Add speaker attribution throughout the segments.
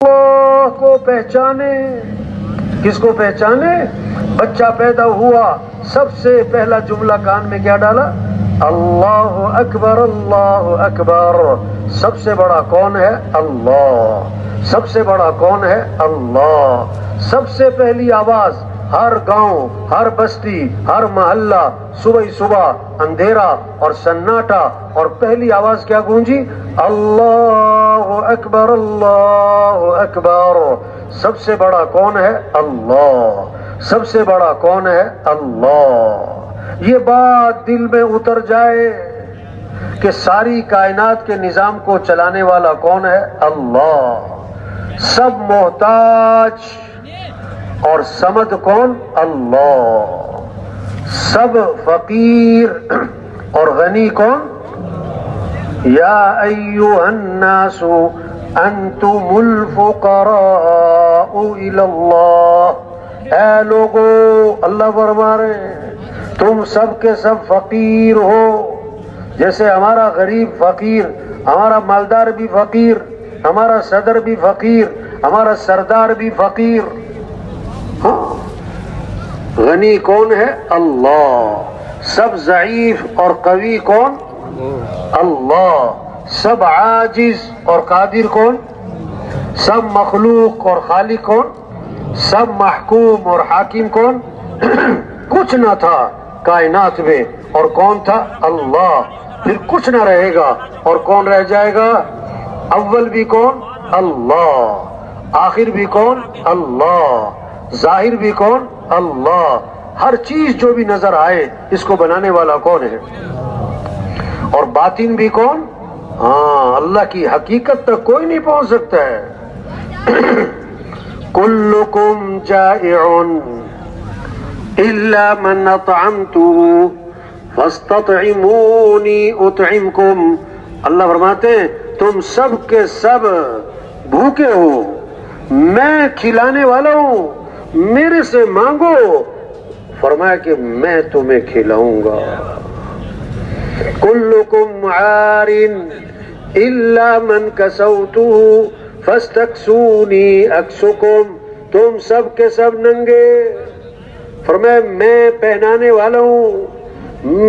Speaker 1: اللہ کو پہچانے. کس کو پہچانے؟ بچہ پیدا ہوا سب سے پہلا جملہ کان میں کیا ڈالا؟ اللہ اکبر اللہ اکبر. سب سے بڑا کون ہے؟ اللہ. سب سے بڑا کون ہے؟ اللہ. سب سے پہلی آواز ہر گاؤں، ہر بستی، ہر محلہ، صبح اندھیرا اور سناٹا، اور پہلی آواز کیا گونجی؟ اللہ اکبر اللہ اکبر. سب سے بڑا کون ہے؟ اللہ. سب سے بڑا کون ہے؟ اللہ. یہ بات دل میں اتر جائے کہ ساری کائنات کے نظام کو چلانے والا کون ہے؟ اللہ. سب محتاج اور صمد کون؟ اللہ. سب فقیر اور غنی کون؟ یا ایھا الناس انتم الفقراء الی اللہ. اے لوگو، اللہ فرما رہے ہیں تم سب کے سب فقیر ہو. جیسے ہمارا غریب فقیر، ہمارا مالدار بھی فقیر، ہمارا صدر بھی فقیر، ہمارا سردار بھی فقیر. ہاں، غنی کون ہے؟ اللہ. سب ضعیف اور قوی کون؟ اللہ. سب عاجز اور قادر کون؟ سب مخلوق اور خالق کون؟ سب محکوم اور حاکم کون؟ کچھ نہ تھا کائنات میں، اور کون تھا؟ اللہ. پھر کچھ نہ رہے گا، اور کون رہ جائے گا؟ اول بھی کون؟ اللہ. آخر بھی کون؟ اللہ. ظاہر بھی کون؟ اللہ. ہر چیز جو بھی نظر آئے اس کو بنانے والا کون ہے؟ اور باطن بھی کون؟ ہاں، اللہ کی حقیقت تک کوئی نہیں پہنچ سکتا ہے. کلکم جائع الا من اطعمته فاستطعمونی اطعمکم. اللہ فرماتے ہیں تم سب کے سب بھوکے ہو، میں کھلانے والا ہوں، میرے سے مانگو. فرمایا کہ میں تمہیں کھلاؤں گا. کلکم عار الا من کسوته فاستکسونی اکسکم. تم سب کے سب ننگے، فرمایا میں پہنانے والا ہوں،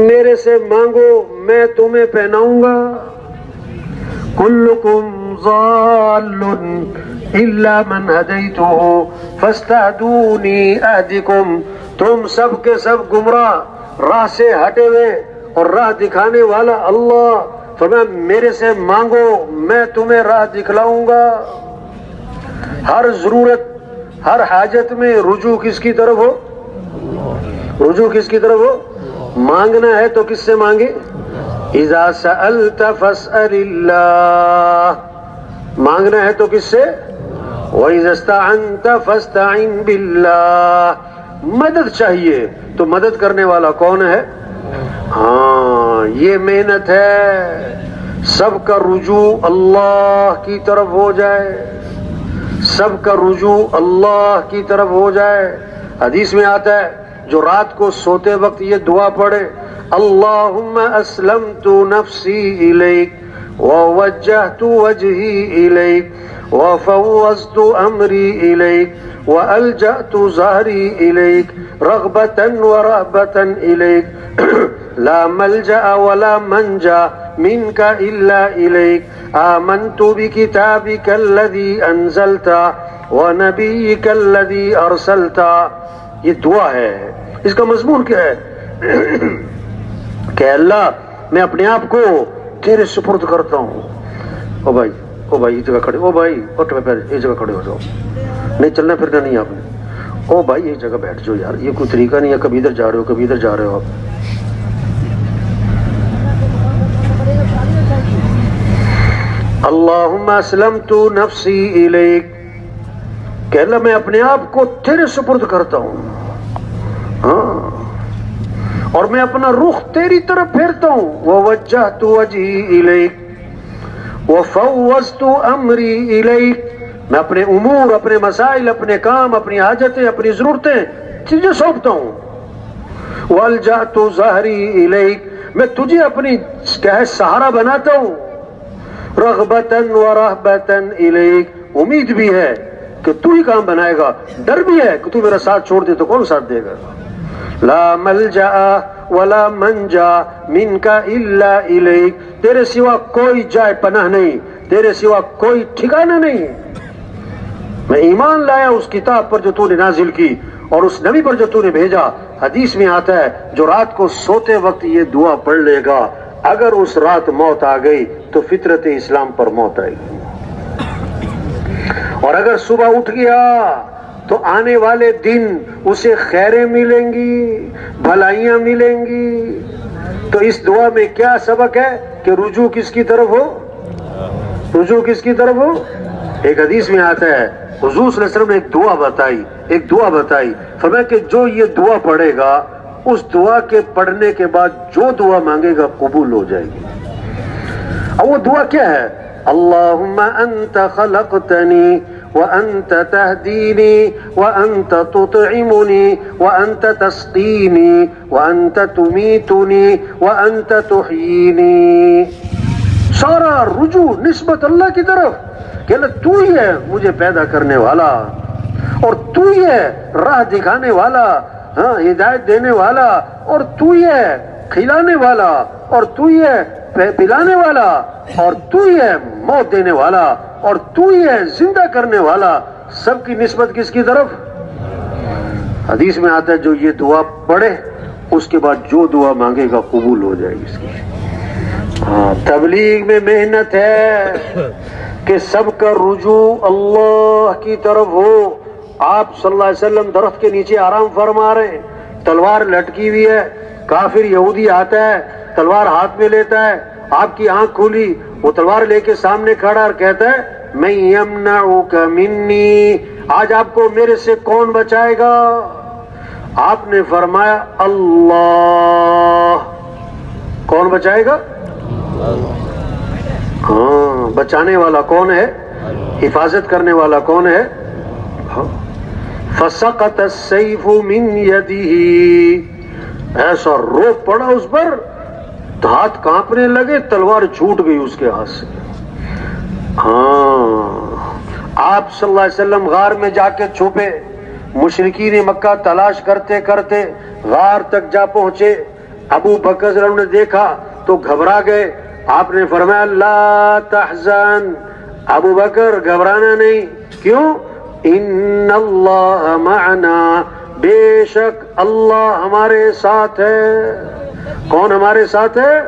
Speaker 1: میرے سے مانگو میں تمہیں پہناؤں گا. کلکم ضال الا من ہدیتہ فاستہدونی اہدکم. تم سب کے سب گمراہ، راہ سے ہٹے ہوئے، اور راہ دکھانے والا اللہ. فرمایا میرے سے مانگو میں تمہیں راہ دکھلاؤں گا. ہر ضرورت، ہر حاجت میں رجوع کس کی طرف ہو؟ رجوع کس کی طرف ہو؟ مانگنا ہے تو کس سے مانگے؟ اذا سألت فاسأل اللہ. مانگنا ہے تو کس سے؟ وَإِذَا اسْتَعَنْتَ فَاسْتَعِنْ بِاللَّهِ. مدد چاہیے تو مدد کرنے والا کون ہے؟ ہاں، یہ محنت ہے. سب کا رجوع اللہ کی طرف ہو جائے، سب کا رجوع اللہ کی طرف ہو جائے. حدیث میں آتا ہے جو رات کو سوتے وقت یہ دعا پڑھے، اللہم اسلمت نفسی الیک ووجہت وجہی الیک وفوضت امری الیک والجأت ظہری الیک رغبتا ورہبتا الیک لا ملجأ ولا منجا منک الا الیک آمنت بکتابک الذی انزلت ونبیک الذی ارسلت. یہ دعا ہے. اس کا مضمون کیا ہے؟ کہ اللہ میں اپنے آپ کو تیرے سپرد کرتا ہوں. او بھائی اس جگہ کھڑے، او بھائی اٹھ پیر، اس جگہ کھڑے ہو جاؤ، نہیں چلنا پھرنا نہیں آپ نے. او بھائی اس جگہ بیٹھ جاؤ یار، یہ کوئی طریقہ نہیں ہے. کبھی ادھر جا رہے ہو، کبھی ادھر جا رہے ہو آپ. اللہم اسلمت نفسی الیک، کہ اللہ میں اپنے آپ کو تیرے سپرد کرتا ہوں، ہاں، اور میں اپنا رخ تیری طرف پھیرتا ہوں. ووجہت وجہی الیک وفوضت امری الیک. میں اپنے امور، اپنے مسائل، اپنے کام، اپنی حاجتیں، اپنی ضرورتیں تجھے سونپتا ہوں. والجأت ظہری الیک، میں تجھے اپنی کیا ہے سہارا بناتا ہوں. رغبتا ورہبتا الیک امید بھی ہے کہ تو ہی کام بنائے گا، ڈر بھی ہے کہ تو میرا ساتھ چھوڑ دے تو کون ساتھ دے گا. لا ملجا ولا منجا منک الا الیک، تیرے سوا کوئی جائے پناہ نہیں، تیرے سوا کوئی ٹھکانہ نہیں. میں ایمان لایا اس کتاب پر جو تو نے نازل کی اور اس نبی پر جو تو نے بھیجا. حدیث میں آتا ہے جو رات کو سوتے وقت یہ دعا پڑھ لے گا، اگر اس رات موت آ گئی تو فطرت اسلام پر موت آئے گی، اور اگر صبح اٹھ گیا تو آنے والے دن اسے خیریں ملیں گی، بھلائیاں ملیں گی. تو اس دعا میں کیا سبق ہے کہ رجوع کس کی طرف ہو؟ رجوع کس کی طرف ہو؟ ایک حدیث میں آتا ہے حضور صلی اللہ علیہ وسلم نے ایک دعا بتائی، فرمایا کہ جو یہ دعا پڑھے گا اس دعا کے پڑھنے کے بعد جو دعا مانگے گا قبول ہو جائے گی. اور وہ دعا کیا ہے؟ اللہم انت خلقتنی وانت تہدینی وانت تطعمنی وانت تسقینی وانت تمیتنی وانت تحیینی. سارا رجوع نسبت اللہ کی طرف کہ اللہ تو ہی ہے مجھے پیدا کرنے والا، اور تو ہی ہے راہ دکھانے والا، ہاں ہدایت دینے والا، اور تو ہی ہے کھلانے والا، اور تو ہی ہے پلانے والا، اور تو ہی ہے موت دینے والا، اور تو ہی ہے زندہ کرنے والا. سب کی نسبت کس کی طرف؟ حدیث میں آتا ہے جو یہ دعا پڑھے اس کے بعد جو دعا مانگے گا قبول ہو جائے گی اس کی. تبلیغ میں محنت ہے کہ سب کا رجوع اللہ کی طرف ہو. آپ صلی اللہ علیہ وسلم درخت کے نیچے آرام فرما رہے ہیں، تلوار لٹکی ہوئی ہے، کافر یہودی آتا ہے تلوار ہاتھ میں لیتا ہے، آپ کی آنکھ کھولی، وہ تلوار لے کے سامنے کھڑا اور کہتا ہے میں یمنعک منی، آج آپ کو میرے سے کون بچائے گا؟ آپ نے فرمایا اللہ. کون بچائے گا؟ ہاں، بچانے والا کون ہے؟ حفاظت کرنے والا کون ہے؟ فسقط السیف من یدہ، ایسا رو پڑا اس پر، ہاتھ کانپنے لگے، تلوار چھوٹ گئی اس کے ہاتھ سے. ہاں، آپ صلی اللہ علیہ وسلم غار میں جا کے چھپے، مشرکین مکہ تلاش کرتے کرتے غار تک جا پہنچے. ابو بکر رضی اللہ عنہ نے دیکھا تو گھبرا گئے. آپ نے فرمایا لا تحزن، ابو بکر گھبرانا نہیں. کیوں؟ ان اللہ معنا، بے شک اللہ ہمارے ساتھ ہے. کون ہمارے ساتھ ہے؟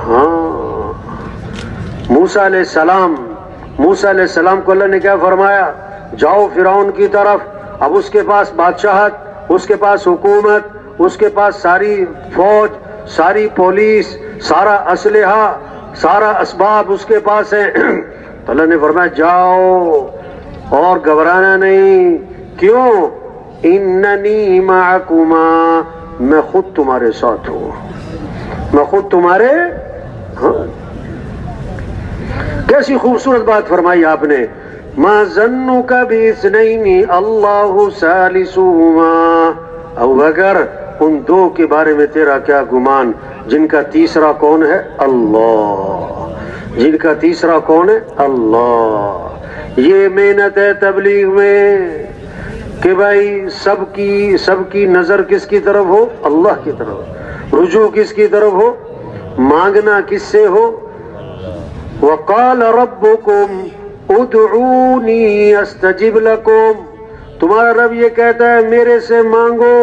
Speaker 1: ہاں، موسیٰ علیہ السلام کو اللہ نے کیا فرمایا؟ جاؤ فرعون کی طرف. اب اس کے پاس بادشاہت، اس کے پاس حکومت، اس کے پاس ساری فوج، ساری پولیس، سارا اسلحہ، سارا اسباب اس کے پاس ہے. تو اللہ نے فرمایا جاؤ اور گھبرانا نہیں. کیوں؟ اننی معکما، میں خود تمہارے ساتھ ہوں، میں خود تمہارے. ہاں، کیسی خوبصورت بات فرمائی آپ نے. ما ظنک باثنین اللہ ثالثہما، ابو بکر ان دو کے بارے میں تیرا کیا گمان جن کا تیسرا کون ہے؟ اللہ. جن کا تیسرا کون ہے؟ اللہ. یہ محنت ہے تبلیغ میں کہ بھائی سب کی نظر کس کی طرف ہو؟ اللہ کی طرف. رجوع کس کی طرف ہو؟ مانگنا کس سے ہو؟ وقال ربکم ادعونی استجب لکم، تمہارا رب یہ کہتا ہے میرے سے مانگو،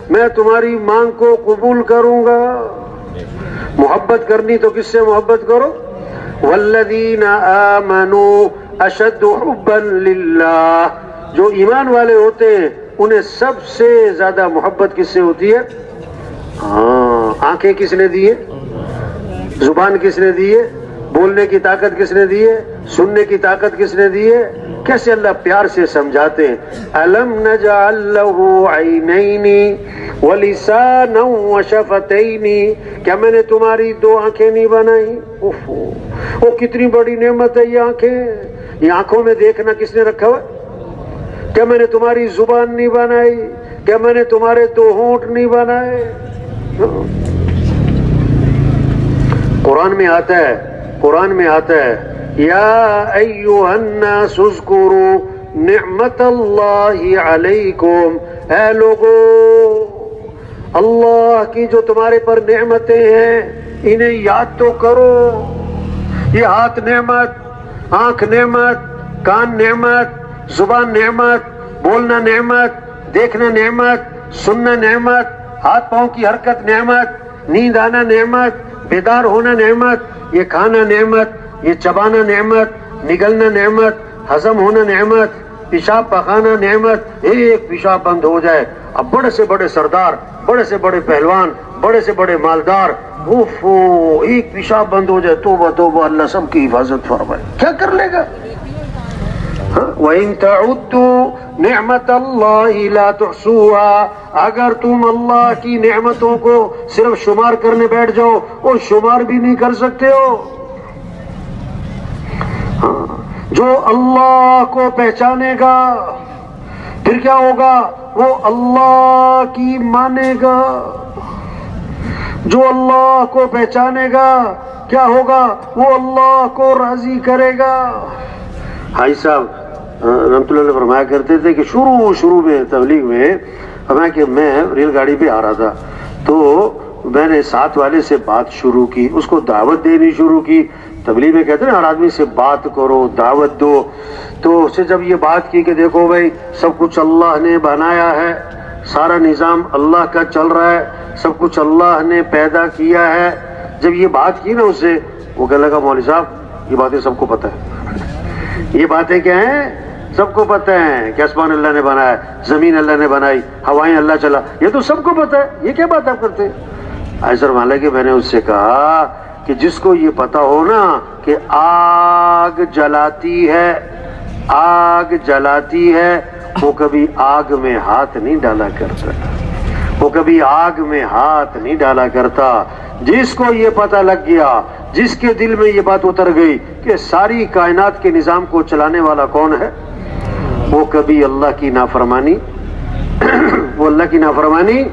Speaker 1: میں تمہاری مانگ کو قبول کروں گا. محبت کرنی تو کس سے محبت کرو؟ والذین آمنوا اشد حبا للہ، جو ایمان والے ہوتے ہیں انہیں سب سے زیادہ محبت کس سے ہوتی ہے؟ ہاں، آنکھیں کس نے دی ہے؟ زبان کس نے دی ہے؟ بولنے کی طاقت کس نے دی ہے؟ سننے کی طاقت کس نے دی ہے؟ کیسے اللہ پیار سے سمجھاتے ہیں. الم نجعل له عینین ولسانا وشفتین، کیا میں نے تمہاری دو آنکھیں نہیں بنائی؟ وہ کتنی بڑی نعمت ہے یہ آنکھیں. یہ آنکھوں میں دیکھنا کس نے رکھا ہوا؟ کیا میں نے تمہاری زبان نہیں بنائی؟ کیا میں نے تمہارے دو ہونٹ نہیں بنائے؟ قرآن میں آتا ہے یا ایھا الناس اذکروا نعمت اللہ علیکم، اے لوگو اللہ کی جو تمہارے پر نعمتیں ہیں انہیں یاد تو کرو۔ یہ ہاتھ نعمت، آنکھ نعمت، کان نعمت، زبان نعمت، بولنا نعمت، دیکھنا نعمت، سننا نعمت، ہاتھ پاؤں کی حرکت نعمت، نیند آنا نعمت، بیدار ہونا نعمت، یہ کھانا نعمت، یہ چبانا نعمت، نگلنا نعمت، ہضم ہونا نعمت، پیشاب پخانا نعمت۔ ایک پیشاب بند ہو جائے، اب بڑے سے بڑے سردار، بڑے سے بڑے پہلوان، بڑے سے بڑے مالدار، ایک پیشاب بند ہو جائے، توبہ توبہ، اللہ سب کی حفاظت فرمائے، کیا کر لے گا؟ وَإِن تَعُدُّوا نِعْمَةَ اللَّهِ لَا تُحْصُوهَا، اگر تم اللہ کی نعمتوں کو صرف شمار کرنے بیٹھ جاؤ اور شمار بھی نہیں کر سکتے ہو۔ جو اللہ کو پہچانے گا پھر کیا ہوگا؟ وہ اللہ کی مانے گا۔ جو اللہ کو پہچانے گا کیا ہوگا؟ وہ اللہ کو راضی کرے گا۔ حاجی صاحب رحمت اللہ علیہ فرمایا کرتے تھے کہ شروع میں تبلیغ میں فرمایا کہ میں ریل گاڑی پہ آ رہا تھا تو میں نے ساتھ والے سے بات شروع کی، اس کو دعوت دینی شروع کی۔ تبلیغ میں کہتے ہیں ہر آدمی سے بات کرو، دعوت دو، تو اس سے جب یہ بات کی کہ دیکھو بھائی سب کچھ اللہ نے بنایا ہے، سارا نظام اللہ کا چل رہا ہے، سب کچھ اللہ نے پیدا کیا ہے، جب یہ بات کی نا اس سے، وہ کہنے لگا مولوی صاحب یہ باتیں سب کو پتہ ہے۔ یہ باتیں کیا ہیں؟ سب کو پتہ ہے کہ آسمان اللہ نے بنایا، زمین اللہ نے بنائی، ہوائیں اللہ چلا، یہ تو سب کو پتہ ہے، یہ کیا بات آپ کرتے ہیں؟ ایسا حالانکہ میں نے اس سے کہا کہ جس کو یہ پتا ہو نا کہ آگ جلاتی ہے وہ کبھی آگ میں ہاتھ نہیں ڈالا کرتا، وہ کبھی آگ میں ہاتھ نہیں ڈالا کرتا۔ جس کو یہ پتہ لگ گیا، جس کے دل میں یہ بات اتر گئی کہ ساری کائنات کے نظام کو چلانے والا کون ہے، وہ کبھی اللہ کی نافرمانی وہ اللہ کی نافرمانی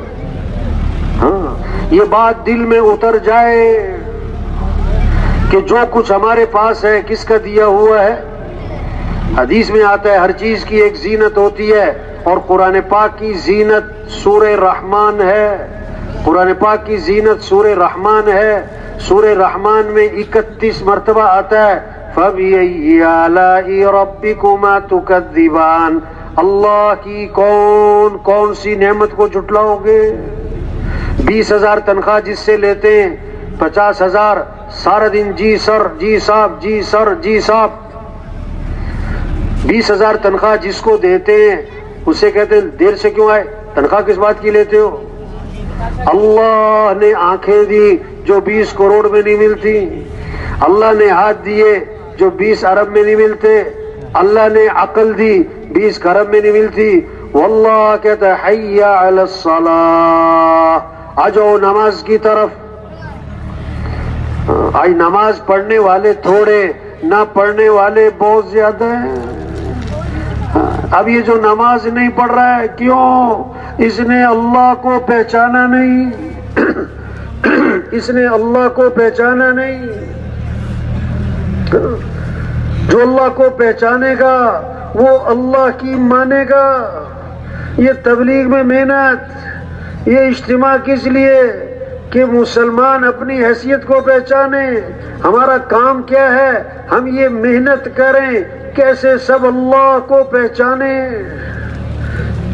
Speaker 1: یہ بات دل میں اتر جائے کہ جو کچھ ہمارے پاس ہے کس کا دیا ہوا ہے۔ حدیث میں آتا ہے ہر چیز کی ایک زینت ہوتی ہے، اور قرآن پاک کی زینت سورہ رحمان ہے۔ قرآن پاک کی زینت سورہ رحمان ہے۔ سورہ رحمان میں 31 مرتبہ آتا ہے فَبِأَيِّ آلَاءِ رَبِّكُمَا تُكَذِّبَانِ، اللہ کی کون سی نعمت کو جھٹلاؤ گے؟ 20,000 تنخواہ جس سے لیتے ہیں، 50,000 سارا دن جی سر جی صاحب جی سر جی صاحب، 20,000 تنخواہ جس کو دیتے ہیں اسے کہتے ہیں دیر سے کیوں آئے، تنخواہ کس بات کی لیتے ہو؟ اللہ نے آنکھیں دی جو 20 کروڑ میں نہیں ملتی، اللہ نے ہاتھ دیے جو 20 ارب میں نہیں ملتے، اللہ نے عقل دی 20 خرب میں نہیں ملتی۔ واللہ کہتا ہے حی علی الصلاۃ، آ جاؤ نماز کی طرف۔ آج نماز پڑھنے والے تھوڑے، نہ پڑھنے والے بہت زیادہ ہیں۔ اب یہ جو نماز نہیں پڑھ رہا ہے کیوں؟ اس نے اللہ کو پہچانا نہیں، اس نے اللہ کو پہچانا نہیں۔ جو اللہ کو پہچانے گا وہ اللہ کی مانے گا۔ یہ تبلیغ میں محنت، یہ اجتماع کس لیے کہ مسلمان اپنی حیثیت کو پہچانے۔ ہمارا کام کیا ہے؟ ہم یہ محنت کریں کیسے سب اللہ کو پہچانے۔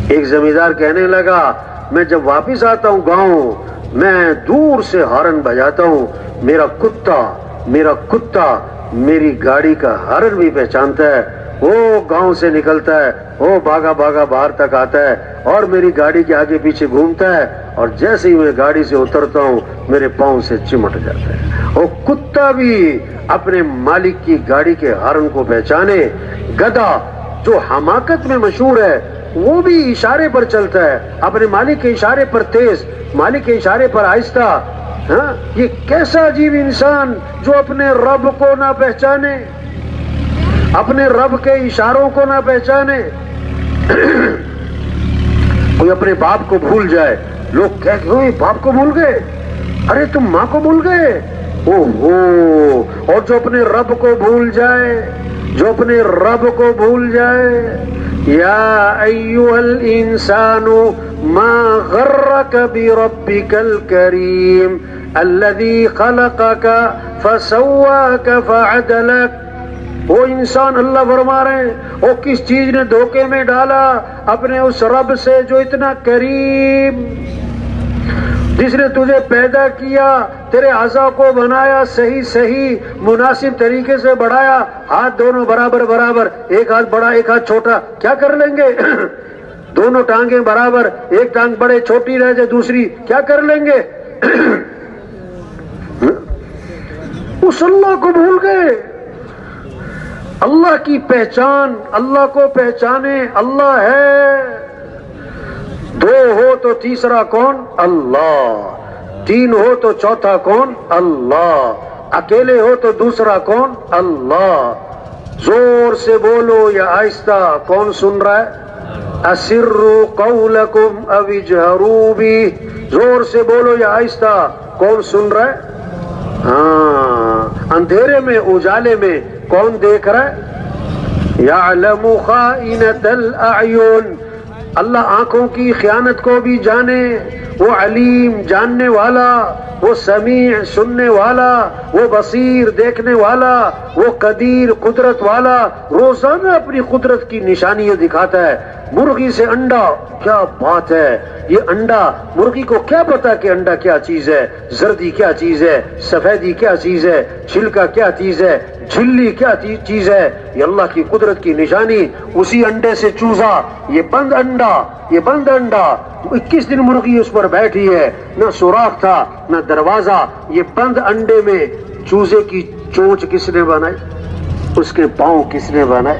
Speaker 1: ایک زمیندار کہنے لگا میں جب واپس آتا ہوں گاؤں میں دور سے ہارن بجاتا ہوں، میرا کتا میری گاڑی کا ہارن بھی پہچانتا ہے، وہ گاؤں سے نکلتا ہے، وہ بھاگا باہر تک آتا ہے اور میری گاڑی کے آگے پیچھے گھومتا ہے، اور جیسے ہی میں گاڑی سے اترتا ہوں میرے پاؤں سے چمٹ جاتا ہے۔ وہ کتا بھی اپنے مالک کی گاڑی کے ہارن کو پہچانے۔ گدھا جو حماقت میں مشہور ہے وہ بھی اشارے پر چلتا ہے، اپنے مالک کے اشارے پر تیز، مالک کے اشارے پر آہستہ۔ یہ کیسا عجیب انسان جو اپنے رب کو نہ پہچانے، اپنے رب کے اشاروں کو نہ پہچانے۔ کوئی اپنے باپ کو بھول جائے، لوگ کہتے ہیں باپ کو بھول گئے، ارے تم ماں کو بھول گئے، اور جو اپنے رب کو بھول جائے، جو اپنے رب کو بھول جائے، یا ایھا الانسان ما غرک بربک الکریم الذی خلقک فسواک فعدلک۔ وہ انسان، اللہ فرما رہے ہیں، وہ کس چیز نے دھوکے میں ڈالا؟ اپنے اس رب سے جو اتنا کریم، جس نے تجھے پیدا کیا، تیرے اعضاء کو بنایا، صحیح مناسب طریقے سے بڑھایا، ہاتھ دونوں برابر برابر، ایک ہاتھ بڑا ایک ہاتھ چھوٹا، کیا کر لیں گے؟ دونوں ٹانگیں برابر، ایک ٹانگ بڑے چھوٹی رہ جائے دوسری، کیا کر لیں گے؟ اس اللہ کو بھول گئے۔ اللہ کی پہچان، اللہ کو پہچانے، اللہ ہے، دو ہو تو تیسرا کون؟ اللہ، تین ہو تو چوتھا کون؟ اللہ، اکیلے ہو تو دوسرا کون؟ اللہ۔ زور سے بولو یا آہستہ، کون سن رہا ہے؟ اسروا قولکم او اجہروا بہ، زور سے بولو یا آہستہ، کون سن رہا ہے؟ ہاں، اندھیرے میں اجالے میں کون دیکھ رہا ہے؟ یعلم خائنۃ الاعین، اللہ آنکھوں کی خیانت کو بھی جانے، وہ علیم جاننے والا، وہ سمیع سننے والا، وہ بصیر دیکھنے والا، وہ قدیر قدرت والا، روزانہ اپنی قدرت کی نشانیاں دکھاتا ہے۔ مرغی سے انڈا، کیا بات ہے! یہ انڈا، مرغی کو کیا پتا کہ انڈا کیا چیز ہے، زردی کیا چیز ہے، سفیدی کیا چیز ہے، چھلکا کیا چیز ہے، جھلی کیا چیز ہے؟ یہ اللہ کی قدرت کی نشانی۔ اسی انڈے سے چوزا، یہ بند انڈا، یہ بند انڈا، 21 دن مرغی اس پر بیٹھی ہے، نہ سوراخ تھا نہ دروازہ۔ یہ بند انڈے میں چوزے کی چونچ کس نے بنائی؟ اس کے پاؤں کس نے بنائے؟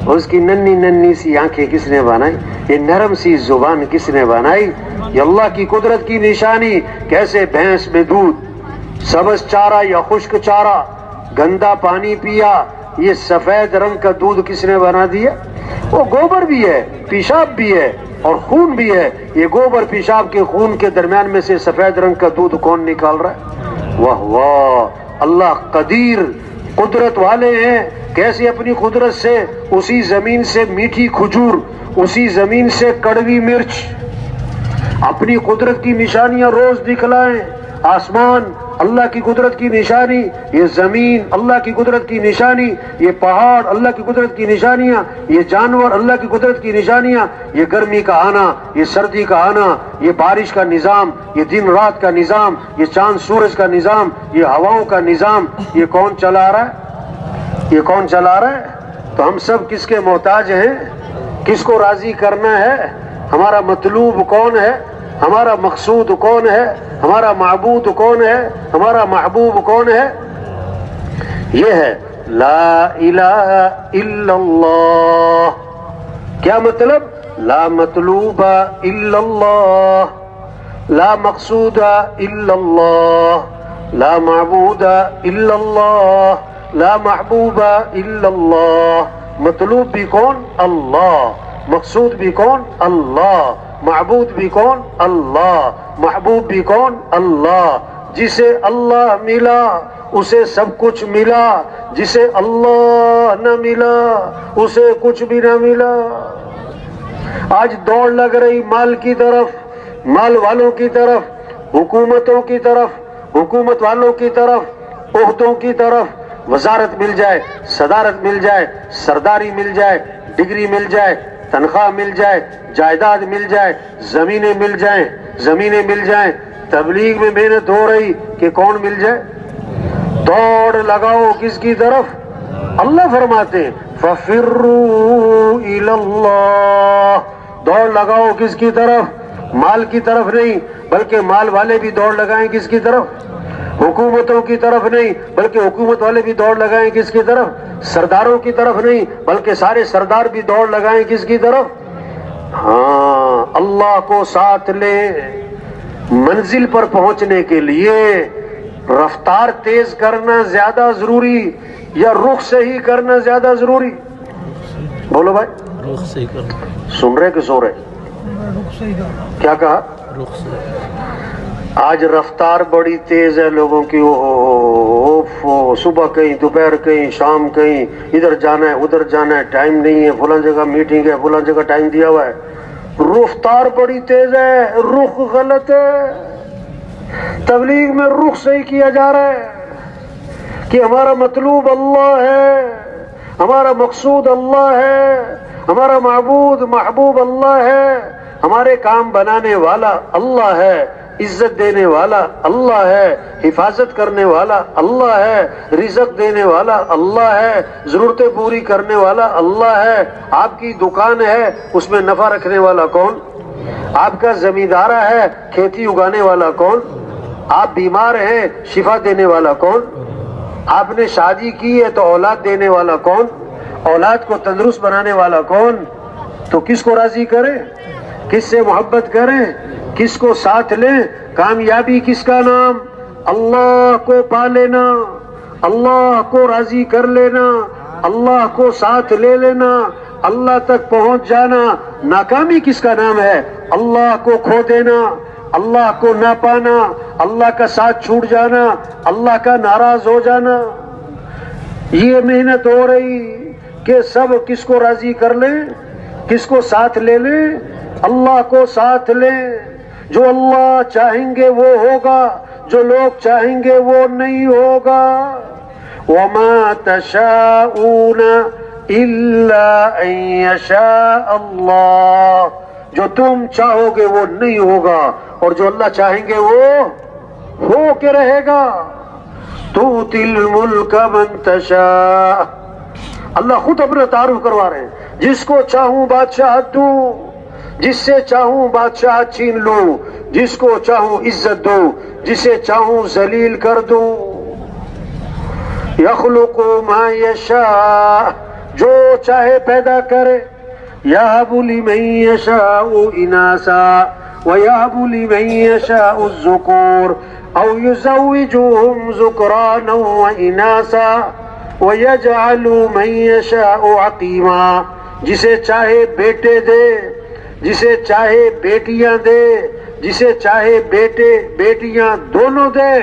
Speaker 1: اس کی ننھی ننھی سی آنکھیں کس نے بنائی؟ یہ نرم سی زبان کس نے بنائی؟ یہ اللہ کی قدرت کی نشانی۔ کیسے بھینس میں دودھ، سبز چارہ یا خشک چارہ، گندا پانی پیا، یہ سفید رنگ کا دودھ کس نے بنا دیا؟ وہ گوبر بھی ہے، پیشاب بھی ہے اور خون بھی ہے۔ یہ گوبر پیشاب کے خون کے درمیان میں سے سفید رنگ کا دودھ کون نکال رہا ہے؟ واہ واہ! اللہ قدیر، قدرت والے ہیں۔ کیسے اپنی قدرت سے اسی زمین سے میٹھی کھجور، اسی زمین سے کڑوی مرچ، اپنی قدرت کی نشانیاں روز دکھلائیں۔ آسمان اللہ کی قدرت کی نشانی، یہ زمین اللہ کی قدرت کی نشانی، یہ پہاڑ اللہ کی قدرت کی نشانیاں، یہ جانور اللہ کی قدرت کی نشانیاں، یہ گرمی کا آنا، یہ سردی کا آنا، یہ بارش کا نظام، یہ دن رات کا نظام، یہ چاند سورج کا نظام، یہ ہواؤں کا نظام، یہ کون چلا رہا ہے؟ یہ کون چلا رہا ہے؟ تو ہم سب کس کے محتاج ہیں؟ کس کو راضی کرنا ہے؟ ہمارا مطلوب کون ہے؟ ہمارا مقصود کون ہے؟ ہمارا معبود کون ہے؟ ہمارا محبوب کون ہے؟ یہ ہے لا الہ الا اللہ۔ کیا مطلب؟ لا مطلوب الا اللہ، لا مقصود الا اللہ، لا معبود الا اللہ، لا محبوب الا اللہ۔ مطلوب بھی کون؟ اللہ۔ مقصود بھی کون؟ اللہ۔ معبود بھی کون؟ اللہ۔ محبوب بھی کون؟ اللہ۔ جسے اللہ ملا اسے سب کچھ ملا، جسے اللہ نہ ملا اسے کچھ بھی نہ ملا۔ آج دوڑ لگ رہی مال کی طرف، مال والوں کی طرف، حکومتوں کی طرف، حکومت والوں کی طرف، عہدوں کی طرف۔ وزارت مل جائے، صدارت مل جائے، سرداری مل جائے، ڈگری مل جائے، تنخواہ مل جائے، جائیداد مل جائے، زمینیں مل جائیں، زمینیں مل جائیں۔ تبلیغ میں محنت ہو رہی کہ کون مل جائے؟ دوڑ لگاؤ کس کی طرف؟ اللہ فرماتے ہیں فَفِرُّوا إِلَى اللَّهِ، دوڑ لگاؤ کس کی طرف؟ مال کی طرف نہیں، بلکہ مال والے بھی دوڑ لگائیں کس کی طرف؟ حکومتوں کی طرف نہیں، بلکہ حکومت والے بھی دوڑ لگائیں کس کی طرف؟ سرداروں کی طرف نہیں، بلکہ سارے سردار بھی دوڑ لگائیں کس کی طرف؟ ہاں، اللہ کو ساتھ لیں۔ منزل پر پہنچنے کے لیے رفتار تیز کرنا زیادہ ضروری یا رخ سے ہی کرنا زیادہ ضروری؟ بولو بھائی،
Speaker 2: رخ سے کرنا۔
Speaker 1: سن رہے کہ سو رہے؟ کیا کہا؟
Speaker 2: رخ سے۔
Speaker 1: آج رفتار بڑی تیز ہے لوگوں کی، صبح کہیں دوپہر کہیں شام کہیں ادھر جانا ہے ادھر جانا ہے ٹائم نہیں ہے فلاں جگہ میٹنگ ہے فلاں جگہ ٹائم دیا ہوا ہے رفتار بڑی تیز ہے رخ غلط ہے تبلیغ میں رخ صحیح کیا جا رہا ہے کہ ہمارا مطلوب اللہ ہے ہمارا مقصود اللہ ہے ہمارا معبود محبوب اللہ ہے ہمارے کام بنانے والا اللہ ہے عزت دینے والا اللہ ہے حفاظت کرنے والا اللہ ہے رزق دینے والا اللہ ہے ضرورتیں پوری کرنے والا اللہ ہے آپ کی دکان ہے اس میں نفع رکھنے والا کون آپ کا زمیندارہ ہے کھیتی اگانے والا کون آپ بیمار ہیں شفا دینے والا کون آپ نے شادی کی ہے تو اولاد دینے والا کون اولاد کو تندرست بنانے والا کون تو کس کو راضی کریں کس سے محبت کریں کس کو ساتھ لیں کامیابی کس کا نام اللہ کو پا لینا اللہ کو راضی کر لینا اللہ کو ساتھ لے لینا اللہ تک پہنچ جانا ناکامی کس کا نام ہے اللہ کو کھو دینا اللہ کو نہ پانا اللہ کا ساتھ چھوٹ جانا اللہ کا ناراض ہو جانا یہ محنت ہو رہی کہ سب کس کو راضی کر لیں کس کو ساتھ لے لیں اللہ کو ساتھ لیں جو اللہ چاہیں گے وہ ہوگا جو لوگ چاہیں گے وہ نہیں ہوگا وَمَا تَشَاءُونَ إِلَّا أَن يَشَاءَ اللَّهُ جو تم چاہو گے وہ نہیں ہوگا اور جو اللہ چاہیں گے وہ ہو کے رہے گا تُؤْتِي الْمُلْكَ مَن تَشَاءُ اللہ خود اپنا تعارف کروا رہے ہیں جس کو چاہوں بادشاہت دوں جس سے چاہوں بادشاہ چھین لوں جس کو چاہوں عزت دوں جسے چاہوں ذلیل کر دوں یخلق ما یشاء جو چاہے پیدا کرے یہب لمن یشاء اناسا ویہب لمن یشاء الذکور او یزوجهم ذکرانا واناسا ویجعل من یشاء عقیما جسے چاہے بیٹے دے جسے چاہے بیٹیاں دے جسے چاہے بیٹے بیٹیاں دونوں دے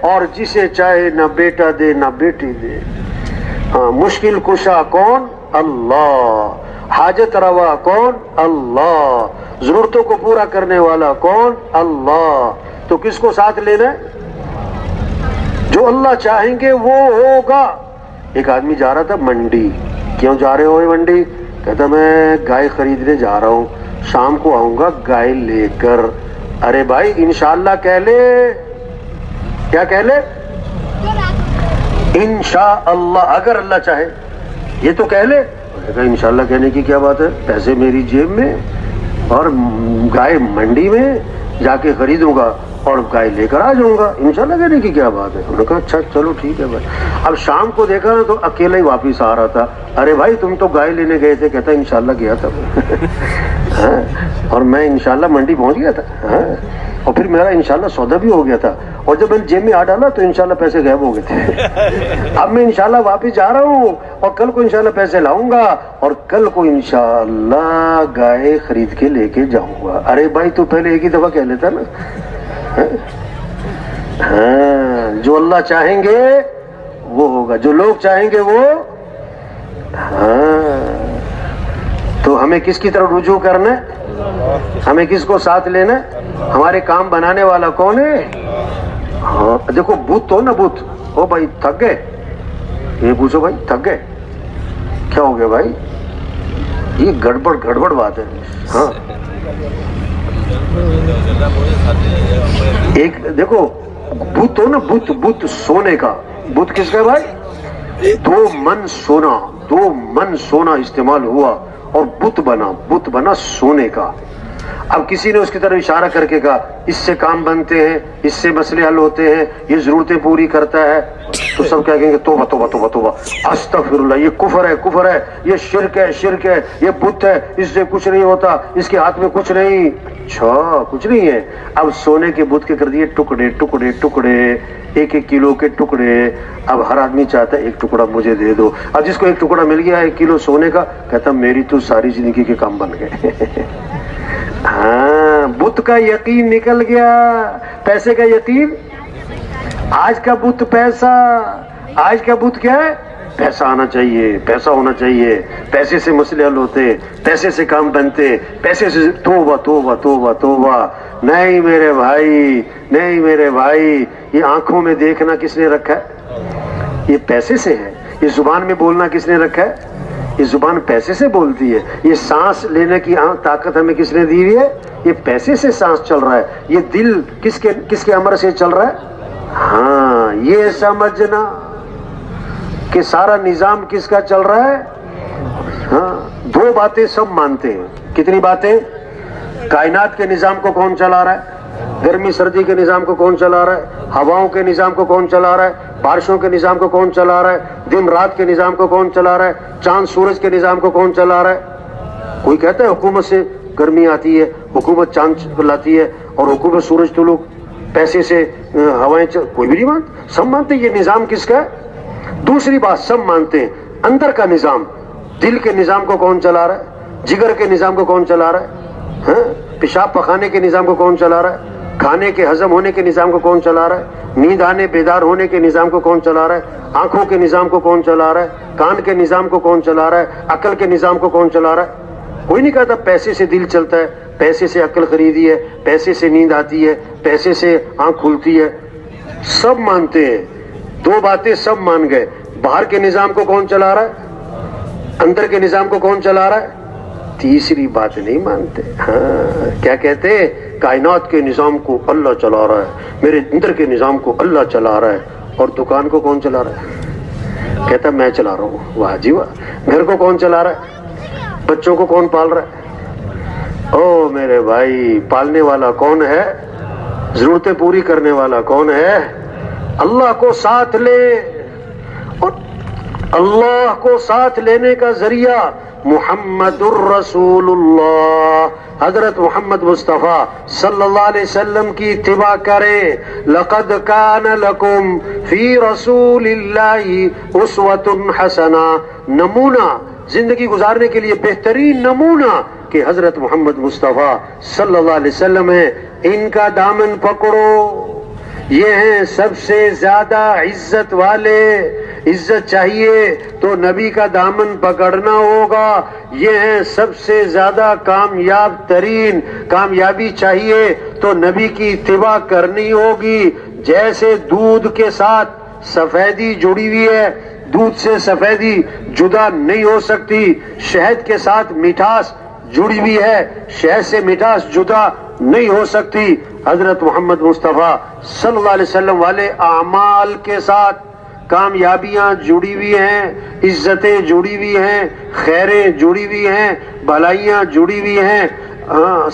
Speaker 1: اور جسے چاہے نہ بیٹا دے نہ بیٹی دے مشکل کشا کون اللہ حاجت روا کون اللہ ضرورتوں کو پورا کرنے والا کون اللہ تو کس کو ساتھ لینا ہے جو اللہ چاہیں گے وہ ہوگا ایک آدمی جا رہا تھا منڈی کیوں جا رہے ہو منڈی کہتا میں گائے خریدنے جا رہا ہوں شام کو آؤں گا گائے لے کر ارے بھائی انشاءاللہ کہہ لے کیا کہہ لے انشاءاللہ اگر اللہ چاہے یہ تو کہہ لے انشاءاللہ کہنے کی کیا بات ہے پیسے میری جیب میں اور گائے منڈی میں جا کے خریدوں گا اور گائے لے کر آ جاؤں گا انشاءاللہ کہنے کی کیا بات ہے انہوں نے کہا اچھا چلو ٹھیک ہے بھائی اب شام کو دیکھا نا تو اکیلا ہی واپس آ رہا تھا ارے بھائی تم تو گائے لینے گئے تھے کہتا انشاءاللہ گیا تھا اور میں انشاءاللہ منڈی پہنچ گیا تھا اور پھر میرا انشاءاللہ سودا بھی ہو گیا تھا اور جب میں نے جیب میں آ ڈالا تو انشاءاللہ پیسے غائب ہو گئے تھے اب میں انشاءاللہ واپس جا رہا ہوں اور کل کو انشاءاللہ پیسے لاؤں گا اور کل کو انشاءاللہ گائے خرید کے لے کے جاؤں گا ارے بھائی تو پہلے ایک ہی دفعہ کہہ لیتا نا ہاں جو اللہ چاہیں گے وہ ہوگا جو لوگ چاہیں گے وہ ہاں تو ہمیں کس کی طرف رجوع کرنا ہے ہمیں کس کو ساتھ لینا ہے ہمارے کام بنانے والا کون ہے ہاں دیکھو بت ہو نا بت او بھائی تھک گئے یہ پوچھو بھائی تھک گئے کیا ہو گیا بھائی یہ گڑبڑ بات ہے ہاں ایک دیکھو بت ہو نا بت سونے کا بت کس کا بھائی 2 من سونا استعمال ہوا اور بت بنا سونے کا اب کسی نے اس کی طرف اشارہ کر کے کہا اس سے کام بنتے ہیں اس سے مسئلے حل ہوتے ہیں یہ ضرورتیں پوری کرتا ہے تو سب کیا کہیں گے توبہ توبہ توبہ توبہ استغفر اللہ یہ کفر ہے یہ شرک ہے یہ بت ہے اس سے کچھ نہیں ہوتا اس کے ہاتھ میں کچھ نہیں اچھا کچھ نہیں ہے اب سونے کے بت کے کر دیے ٹکڑے 1 کلو کے ٹکڑے اب ہر آدمی چاہتا ہے 1 ٹکڑا مجھے دے دو اب جس کو 1 ٹکڑا مل گیا 1 کلو سونے کا کہتا میری تو ساری زندگی کے کام بن گئے ہاں بت کا یقین نکل گیا پیسے کا یقین آج کا بت پیسہ آج کا بت کیا ہے؟ پیسہ آنا چاہیے، پیسہ ہونا چاہیے، پیسے سے مسئلے حل ہوتے، پیسے سے کام بنتے، پیسے سے توبہ توبہ توبہ توبہ۔ نہیں میرے بھائی، نہیں میرے بھائی، یہ آنکھوں میں دیکھنا کس نے رکھا ہے؟ یہ پیسے سے ہے۔ یہ زبان میں بولنا کس نے رکھا ہے؟ یہ زبان پیسے سے بولتی ہے۔ یہ سانس لینے کی طاقت ہمیں کس نے دی ہوئی ہے؟ یہ پیسے سے سانس چل رہا ہے۔ یہ دل کس کے امر سے چل رہا ہے؟ ہاں، یہ سمجھنا کہ سارا نظام کس کا چل رہا ہے؟ ہاں، دو باتیں سب مانتے ہیں۔ کتنی باتیں؟ کائنات کے نظام کو کون چلا رہا ہے؟ گرمی سردی کے نظام کو کون چلا رہا ہے؟ ہواؤں کے نظام کو کون چلا رہا ہے؟ بارشوں کے نظام کو کون چلا رہا ہے؟ دن رات کے نظام کو کون چلا رہا ہے؟ چاند سورج کے نظام کو کون چلا رہا ہے؟ کوئی کہتا ہے حکومت سے گرمی آتی ہے، حکومت چاند لاتی ہے، اور حکومت سورج طلوع، پیسے سے ہوائیں کوئی بھی نہیں مانتا۔ سب مانتے یہ نظام کس کا ہے۔ دوسری بات سب مانتے ہیں اندر کا نظام، دل کے نظام کو کون چلا رہا ہے؟ جگر کے نظام کو کون چلا رہا ہے؟ پیشاب پخانے کے نظام کو کون چلا رہا ہے؟ کھانے کے ہضم ہونے کے نظام کو کون چلا رہا ہے؟ نیند آنے بیدار ہونے کے نظام کو کون چلا رہا ہے؟ آنکھوں کے نظام کو کون چلا رہا ہے؟ کان کے نظام کو کون چلا رہا ہے؟ عقل کے نظام کو کون چلا رہا ہے؟ کوئی نہیں کہتا پیسے سے دل چلتا ہے، پیسے سے عقل خریدی ہے، پیسے سے نیند آتی ہے، پیسے سے آنکھ کھلتی ہے۔ سب مانتے ہیں، دو باتیں سب مان گئے۔ باہر کے نظام کو کون چلا رہا ہے؟ اندر کے نظام کو کون چلا رہا ہے؟ تیسری بات نہیں مانتے۔ ہاں، کیا کہتے ہیں؟ کائنات کے نظام کو اللہ چلا رہا ہے، میرے اندر کے نظام کو اللہ چلا رہا ہے، اور دکان کو کون چلا رہا ہے؟ کہتا میں چلا رہا ہوں۔ واہ جی واہ۔ گھر کو کون چلا رہا ہے؟ بچوں کو کون پال رہا ہے؟ او میرے بھائی، پالنے والا کون ہے؟ ضرورتیں پوری کرنے والا کون ہے؟ اللہ کو ساتھ لے، اور اللہ کو ساتھ لینے کا ذریعہ محمد الرسول اللہ، حضرت محمد مصطفیٰ صلی اللہ علیہ وسلم کی اتباع کریں۔ لقد کان لکم فی رسول اللہ اسوۃ حسنہ، نمونہ زندگی گزارنے کے لیے بہترین نمونہ کہ حضرت محمد مصطفیٰ صلی اللہ علیہ وسلم ہے۔ ان کا دامن پکڑو، یہ ہیں سب سے زیادہ عزت والے۔ عزت چاہیے تو نبی کا دامن پکڑنا ہوگا۔ یہ ہیں سب سے زیادہ کامیاب ترین۔ کامیابی چاہیے تو نبی کی اتباع کرنی ہوگی۔ جیسے دودھ کے ساتھ سفیدی جڑی ہوئی ہے، دودھ سے سفیدی جدا نہیں ہو سکتی۔ شہد کے ساتھ مٹھاس جڑی ہوئی ہے، شہد سے مٹھاس جدا نہیں ہو سکتی۔ حضرت محمد مصطفیٰ صلی اللہ علیہ وسلم والے اعمال کے ساتھ کامیابیاں جڑی ہوئی ہیں، عزتیں جڑی ہوئی ہیں، خیریں جڑی ہوئی ہیں، بھلائیاں جڑی ہوئی ہیں۔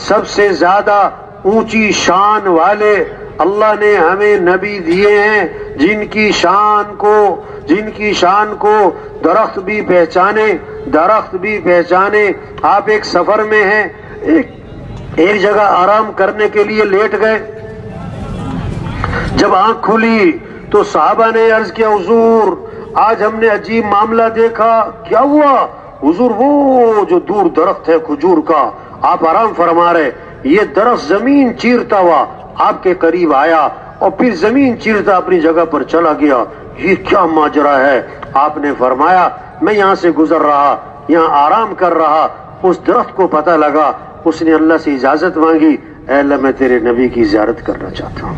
Speaker 1: سب سے زیادہ اونچی شان والے اللہ نے ہمیں نبی دیے ہیں، جن کی شان کو درخت بھی پہچانے۔ آپ ایک سفر میں ہیں، ایک جگہ آرام کرنے کے لیے لیٹ گئے۔ جب آنکھ کھلی تو صحابہ نے عرض کیا، حضور آج ہم نے عجیب معاملہ دیکھا۔ کیا ہوا؟ حضور وہ جو دور درخت ہے کھجور کا، آپ آرام فرما رہے، یہ درخت زمین چیرتا ہوا آپ کے قریب آیا اور پھر زمین چیرتا اپنی جگہ پر چلا گیا۔ یہ کیا ماجرا ہے؟ آپ نے فرمایا، میں یہاں سے گزر رہا، یہاں آرام کر رہا، اس درخت کو پتہ لگا، اس نے اللہ سے اجازت مانگی، اے اللہ میں تیرے نبی کی زیارت کرنا چاہتا ہوں۔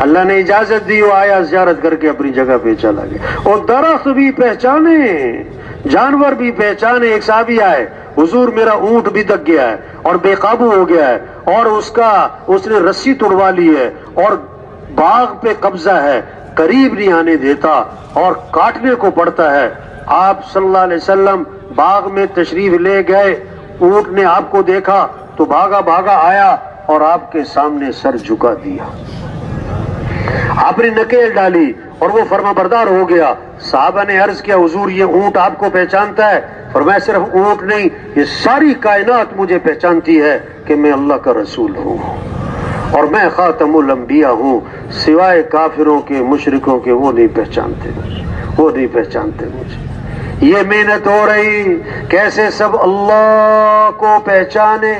Speaker 1: اللہ نے اجازت دی، وہ آیا، زیارت کر کے اپنی جگہ پہ چلا گیا۔ اور درخت بھی پہچانے، جانور بھی پہچانے۔ ایک صحابی آئے، حضور میرا اونٹ بھی دک گیا ہے اور بے قابو ہو گیا ہے، اور اس نے رسی توڑوا لی ہے اور باغ پہ قبضہ ہے، قریب نہیں آنے دیتا اور کاٹنے کو پڑتا ہے۔ آپ صلی اللہ علیہ وسلم باغ میں تشریف لے گئے، اونٹ نے آپ کو دیکھا تو بھاگا آیا اور آپ کے سامنے سر جھکا دیا، آپ نے نکیل ڈالی اور وہ فرما بردار ہو گیا۔ صحابہ نے عرض کیا، حضور یہ اونٹ آپ کو پہچانتا ہے؟ فرمایا صرف اونٹ نہیں، یہ ساری کائنات مجھے پہچانتی ہے کہ میں اللہ کا رسول ہوں اور میں خاتم الانبیاء ہوں، سوائے کافروں کے، مشرکوں کے، وہ نہیں پہچانتے مجھے۔ یہ محنت ہو رہی کیسے سب اللہ کو پہچانے۔